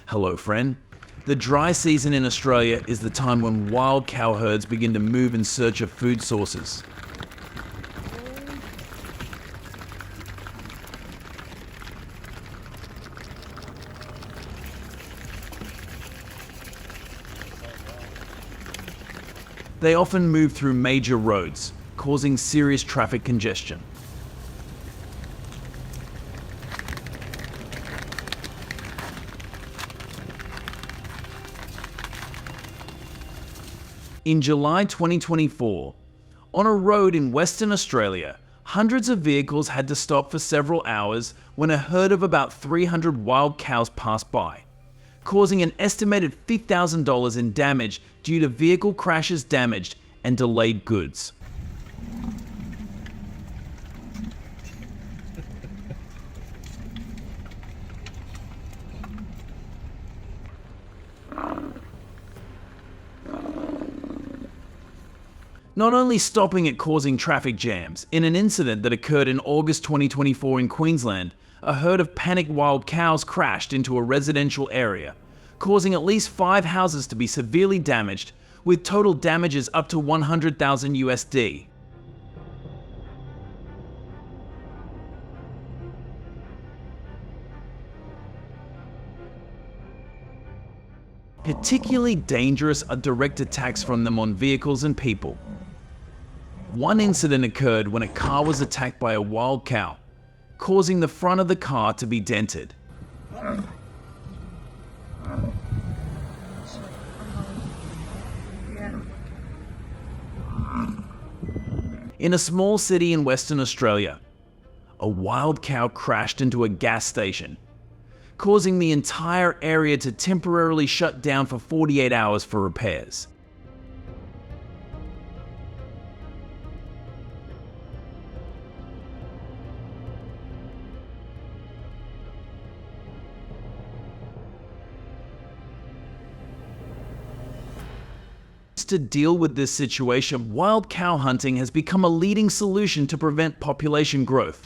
Hello, friend. The dry season in Australia is the time when wild cow herds begin to move in search of food sources. They often move through major roads, causing serious traffic congestion. In July 2024, on a road in Western Australia, hundreds of vehicles had to stop for several hours when a herd of about 300 wild cows passed by, causing an estimated $50,000 in damage due to vehicle crashes, damaged, and delayed goods. Not only stopping it causing traffic jams, in an incident that occurred in August 2024 in Queensland, a herd of panicked wild cows crashed into a residential area, causing at least 5 houses to be severely damaged, with total damages up to 100,000 USD. Particularly dangerous are direct attacks from them on vehicles and people. One incident occurred when a car was attacked by a wild cow, causing the front of the car to be dented. In a small city in Western Australia, a wild cow crashed into a gas station, causing the entire area to temporarily shut down for 48 hours for repairs. To deal with this situation, wild cow hunting has become a leading solution to prevent population growth.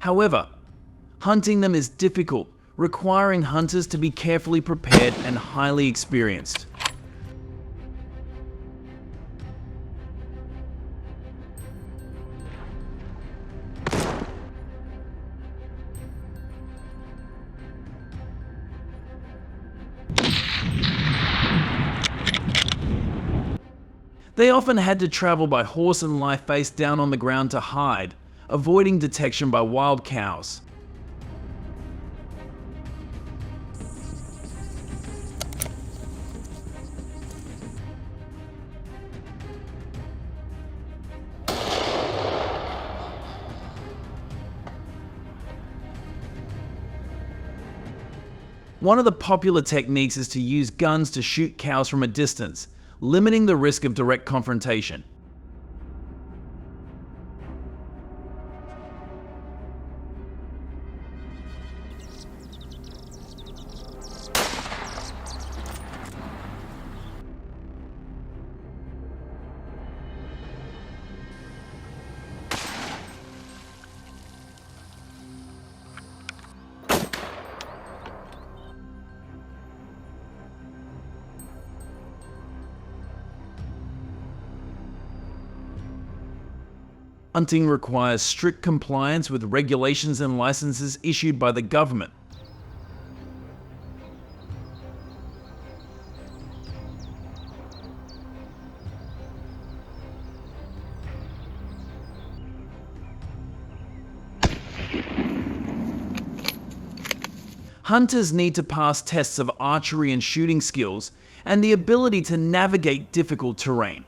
However, hunting them is difficult, requiring hunters to be carefully prepared and highly experienced. They often had to travel by horse and lie face down on the ground to hide, avoiding detection by wild cows. One of the popular techniques is to use guns to shoot cows from a distance, limiting the risk of direct confrontation. Hunting requires strict compliance with regulations and licenses issued by the government. Hunters need to pass tests of archery and shooting skills and the ability to navigate difficult terrain.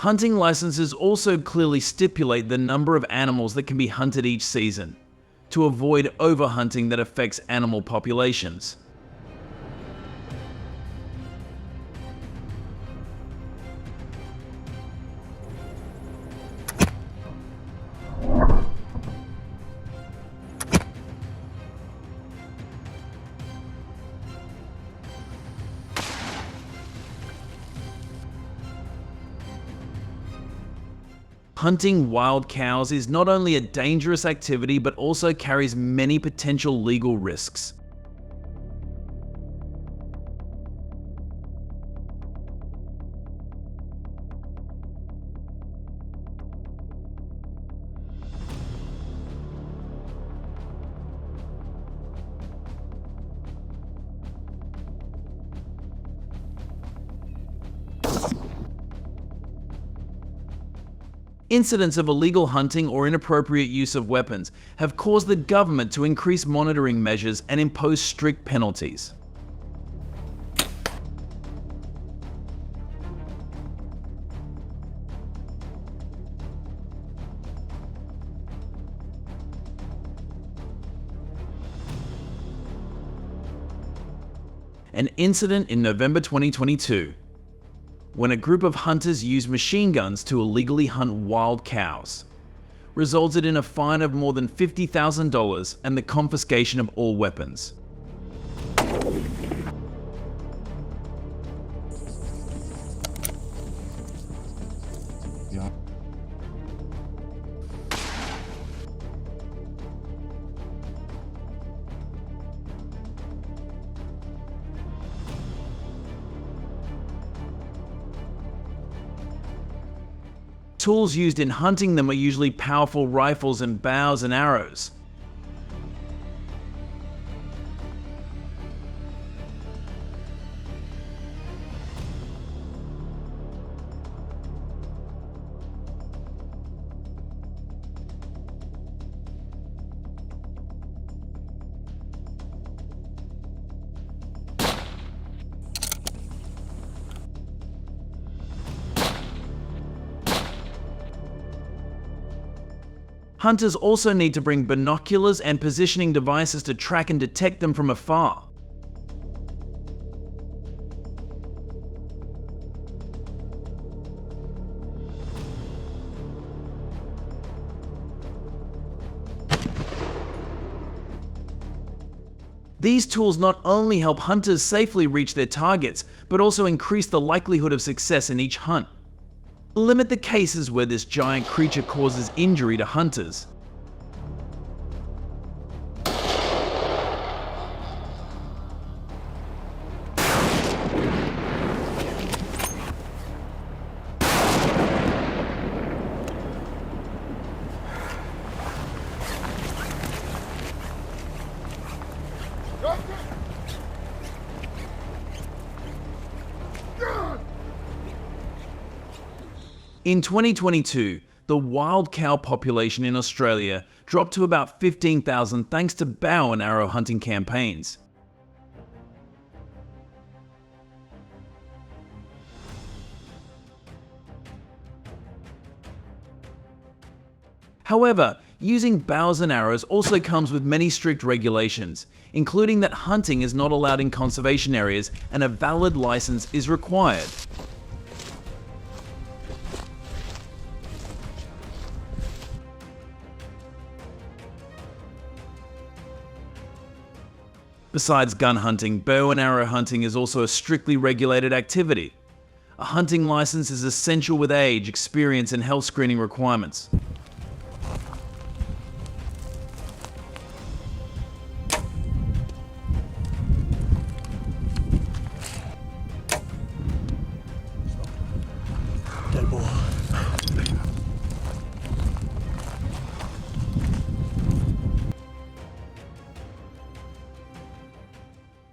Hunting licenses also clearly stipulate the number of animals that can be hunted each season, to avoid overhunting that affects animal populations. Hunting wild cows is not only a dangerous activity but also carries many potential legal risks. Incidents of illegal hunting or inappropriate use of weapons have caused the government to increase monitoring measures and impose strict penalties. An incident in November 2022, when a group of hunters used machine guns to illegally hunt wild cows, resulted in a fine of more than $50,000 and the confiscation of all weapons. Tools used in hunting them are usually powerful rifles and bows and arrows. Hunters also need to bring binoculars and positioning devices to track and detect them from afar. These tools not only help hunters safely reach their targets, but also increase the likelihood of success in each hunt. Limit the cases where this giant creature causes injury to hunters. In 2022, the wild cow population in Australia dropped to about 15,000 thanks to bow and arrow hunting campaigns. However, using bows and arrows also comes with many strict regulations, including that hunting is not allowed in conservation areas and a valid license is required. Besides gun hunting, bow and arrow hunting is also a strictly regulated activity. A hunting license is essential with age, experience, and health screening requirements. Dead boar.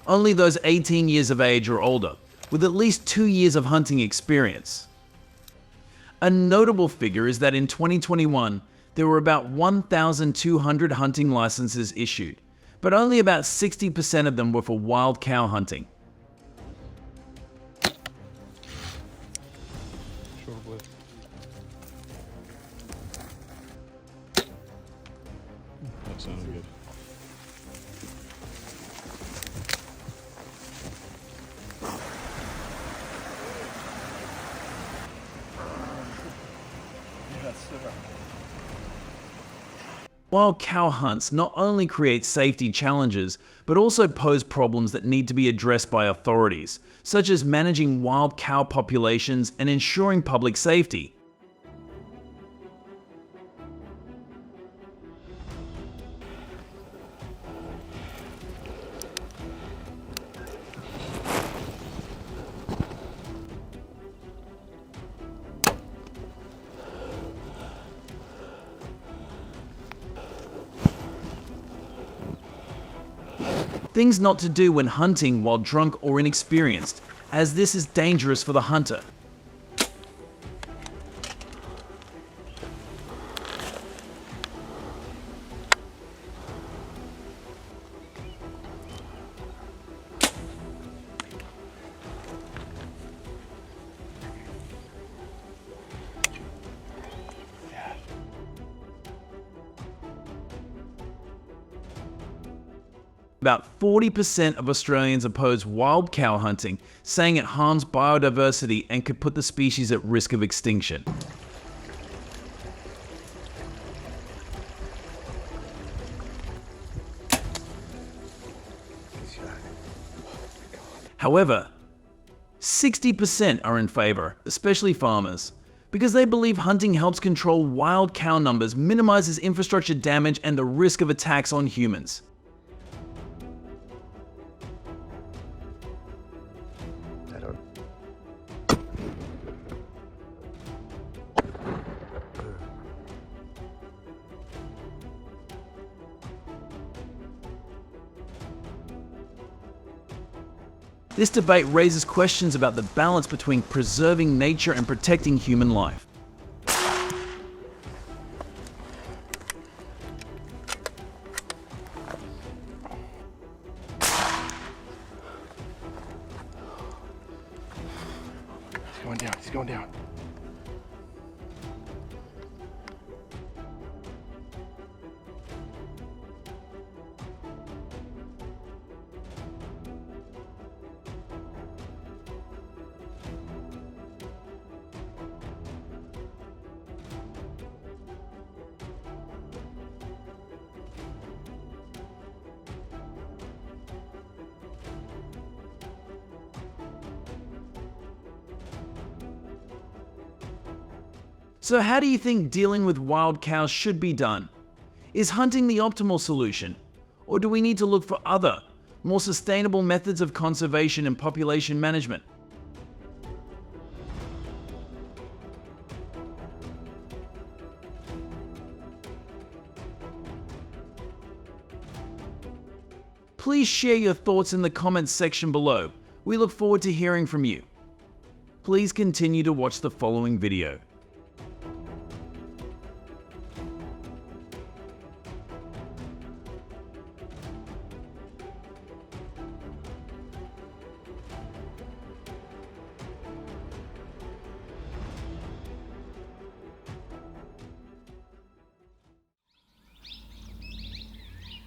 Only those 18 years of age or older, with at least 2 years of hunting experience. A notable figure is that in 2021, there were about 1,200 hunting licenses issued, but only about 60% of them were for wild cow hunting. sounds good. Wild cow hunts not only create safety challenges, but also pose problems that need to be addressed by authorities, such as managing wild cow populations and ensuring public safety. Things not to do when hunting while drunk or inexperienced, as this is dangerous for the hunter. About 40% of Australians oppose wild cow hunting, saying it harms biodiversity and could put the species at risk of extinction. However, 60% are in favour, especially farmers, because they believe hunting helps control wild cow numbers, minimises infrastructure damage and the risk of attacks on humans. This debate raises questions about the balance between preserving nature and protecting human life. He's going down. So how do you think dealing with wild cows should be done? Is hunting the optimal solution? Or do we need to look for other, more sustainable methods of conservation and population management? Please share your thoughts in the comments section below. We look forward to hearing from you. Please continue to watch the following video.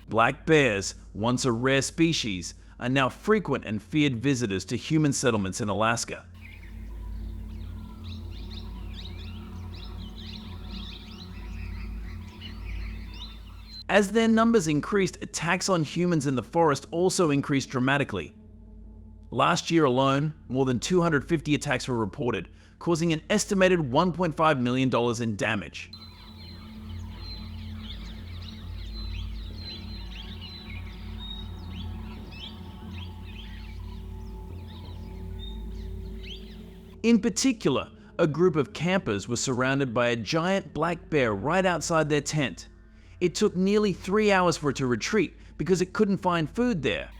Black bears, once a rare species, are now frequent and feared visitors to human settlements in Alaska. As their numbers increased, attacks on humans in the forest also increased dramatically. Last year alone, more than 250 attacks were reported, causing an estimated $1.5 million in damage. In particular, a group of campers was surrounded by a giant black bear right outside their tent. It took nearly 3 hours for it to retreat because it couldn't find food there.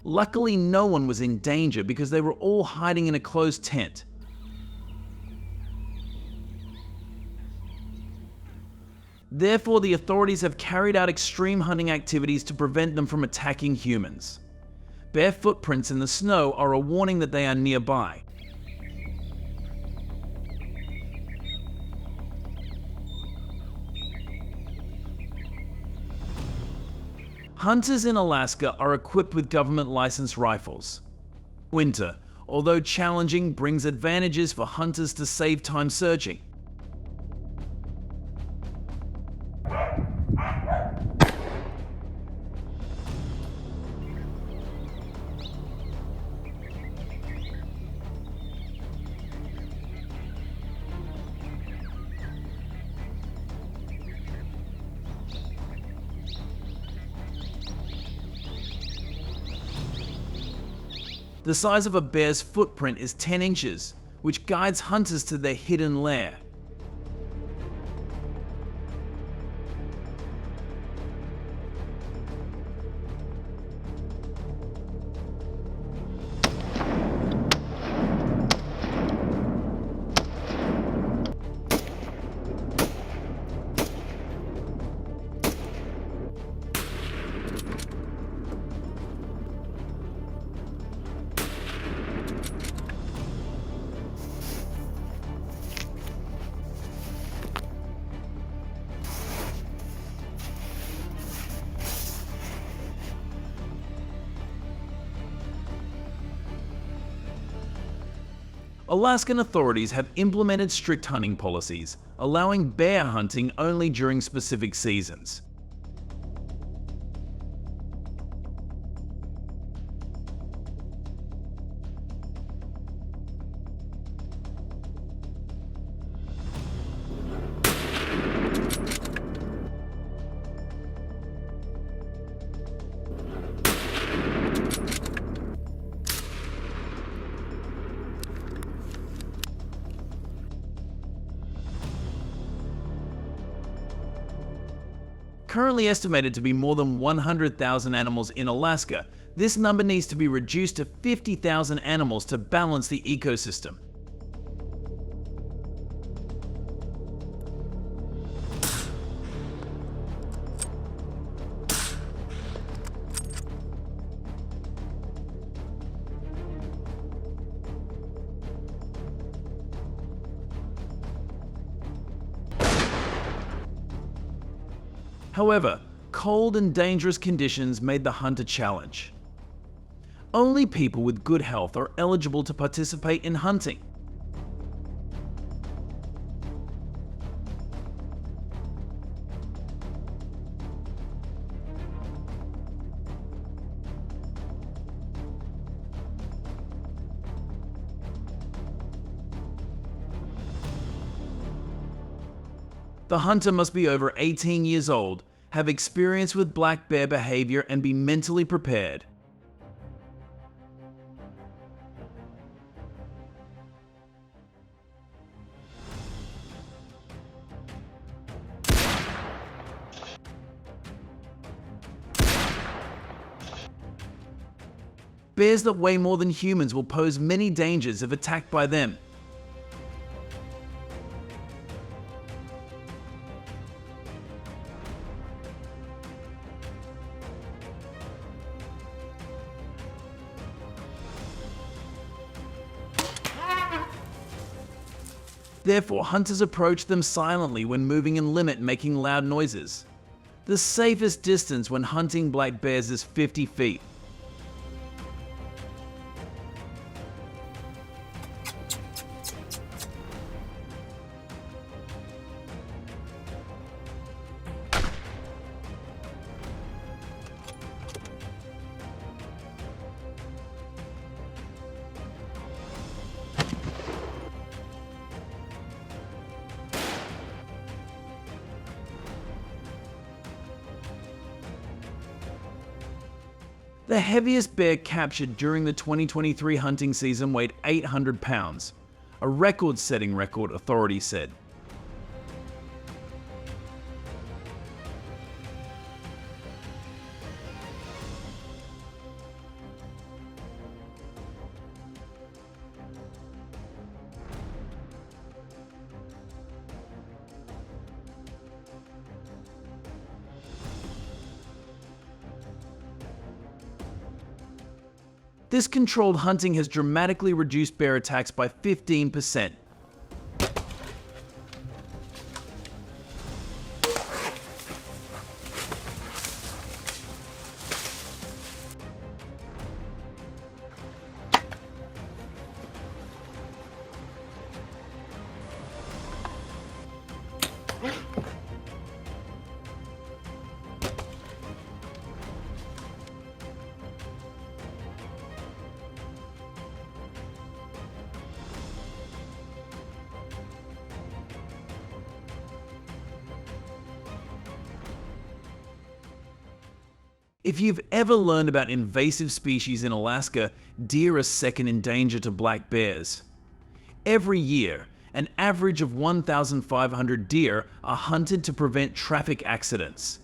Luckily, no one was in danger because they were all hiding in a closed tent. Therefore, the authorities have carried out extreme hunting activities to prevent them from attacking humans. Bear footprints in the snow are a warning that they are nearby. Hunters in Alaska are equipped with government-licensed rifles. Winter, although challenging, brings advantages for hunters to save time searching. The size of a bear's footprint is 10 inches, which guides hunters to their hidden lair. Alaskan authorities have implemented strict hunting policies, allowing bear hunting only during specific seasons. Currently estimated to be more than 100,000 animals in Alaska, this number needs to be reduced to 50,000 animals to balance the ecosystem. However, cold and dangerous conditions made the hunt a challenge. Only people with good health are eligible to participate in hunting. The hunter must be over 18 years old, have experience with black bear behavior, and be mentally prepared. Bears that weigh more than humans will pose many dangers if attacked by them. Therefore, hunters approach them silently when moving and limit making loud noises. The safest distance when hunting black bears is 50 feet. The heaviest bear captured during the 2023 hunting season weighed 800 pounds, a record-setting record, authorities said. This controlled hunting has dramatically reduced bear attacks by 15%. If you've ever learned about invasive species in Alaska, deer are second in danger to black bears. Every year, an average of 1,500 deer are hunted to prevent traffic accidents.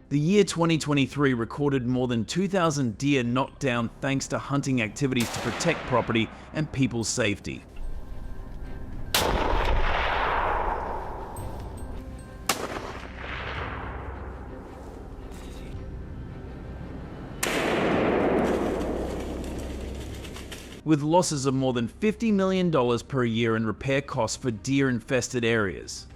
The year 2023 recorded more than 2,000 deer knocked down thanks to hunting activities to protect property and people's safety. With losses of more than $50 million per year in repair costs for deer-infested areas.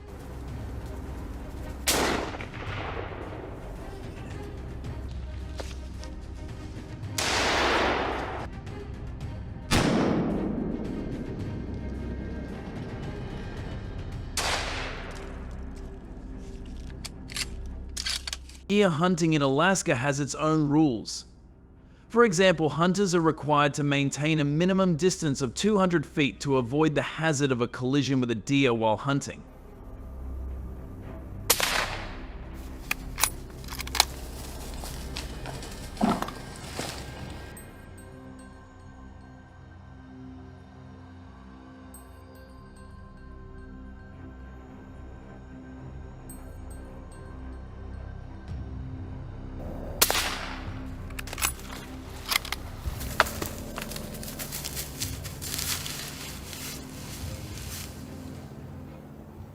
Deer hunting in Alaska has its own rules. For example, hunters are required to maintain a minimum distance of 200 feet to avoid the hazard of a collision with a deer while hunting.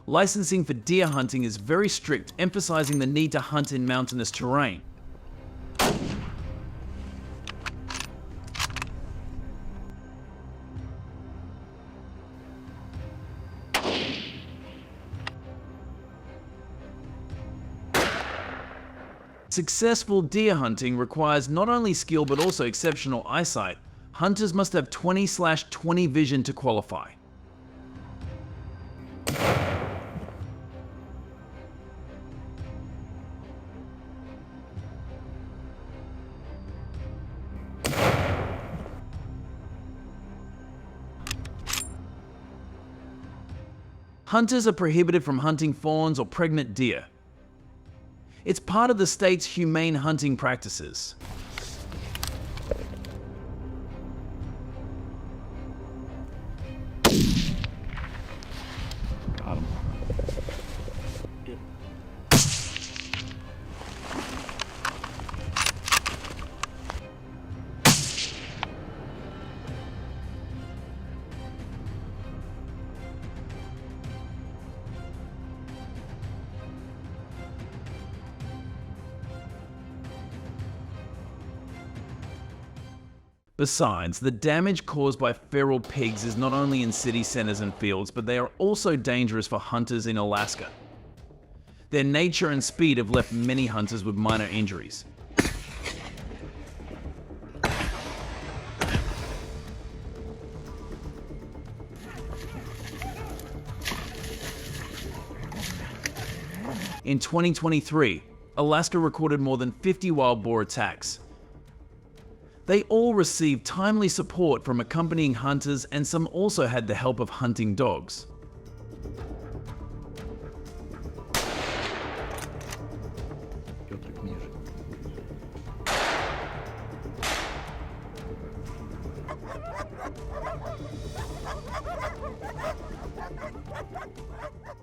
Licensing for deer hunting is very strict, emphasizing the need to hunt in mountainous terrain. Successful deer hunting requires not only skill but also exceptional eyesight. Hunters must have 20/20 vision to qualify. Hunters are prohibited from hunting fawns or pregnant deer. It's part of the state's humane hunting practices. Got him. Besides, the damage caused by feral pigs is not only in city centers and fields, but they are also dangerous for hunters in Alaska. Their nature and speed have left many hunters with minor injuries. In 2023, Alaska recorded more than 50 wild boar attacks. They all received timely support from accompanying hunters, and some also had the help of hunting dogs.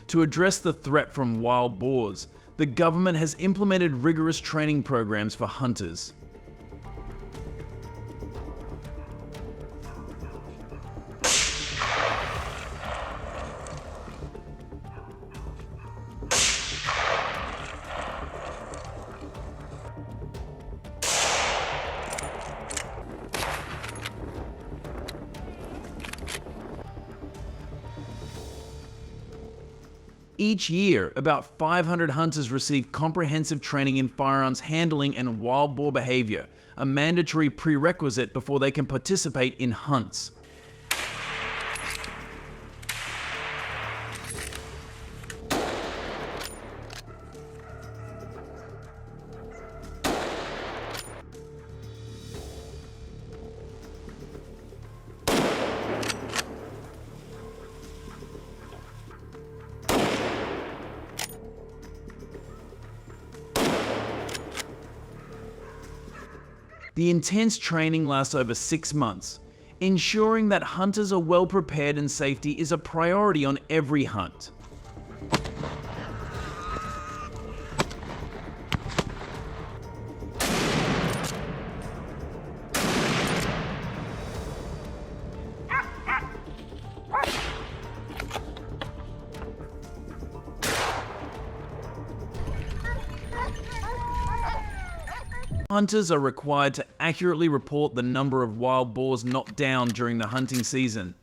To address the threat from wild boars, the government has implemented rigorous training programs for hunters. Each year, about 500 hunters receive comprehensive training in firearms handling and wild boar behavior, a mandatory prerequisite before they can participate in hunts. The intense training lasts over 6 months. Ensuring that hunters are well prepared and safety is a priority on every hunt. Hunters are required to accurately report the number of wild boars knocked down during the hunting season.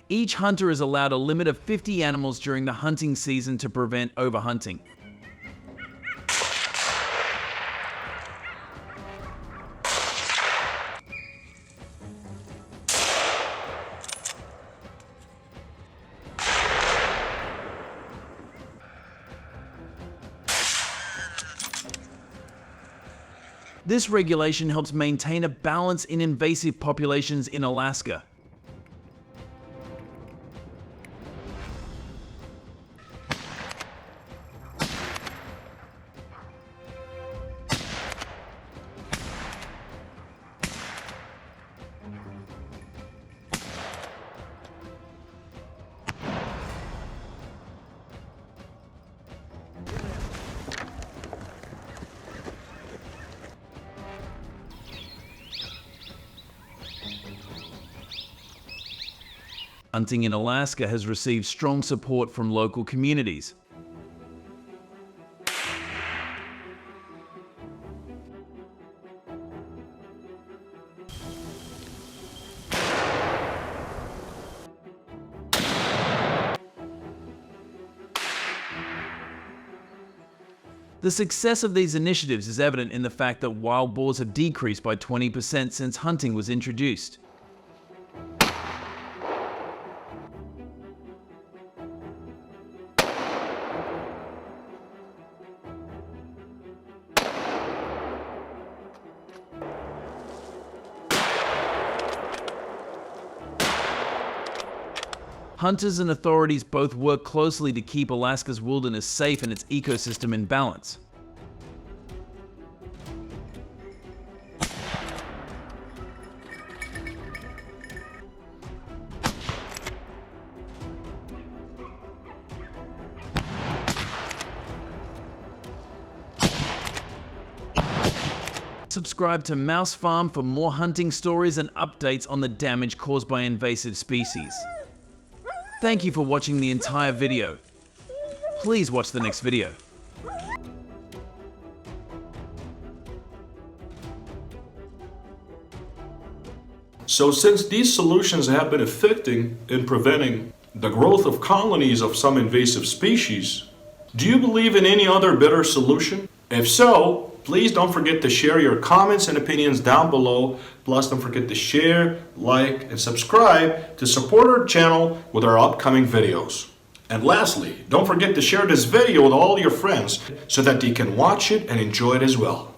Each hunter is allowed a limit of 50 animals during the hunting season to prevent overhunting. This regulation helps maintain a balance in invasive populations in Alaska. Hunting in Alaska has received strong support from local communities. The success of these initiatives is evident in the fact that wild boars have decreased by 20% since hunting was introduced. Hunters and authorities both work closely to keep Alaska's wilderness safe and its ecosystem in balance. Subscribe to Mousefarm for more hunting stories and updates on the damage caused by invasive species. Thank you for watching the entire video. Please watch the next video. So since these solutions have been effective in preventing the growth of colonies of some invasive species, do you believe in any other better solution? If so, please don't forget to share your comments and opinions down below. Plus, don't forget to share, like, and subscribe to support our channel with our upcoming videos. And lastly, don't forget to share this video with all your friends so that they can watch it and enjoy it as well.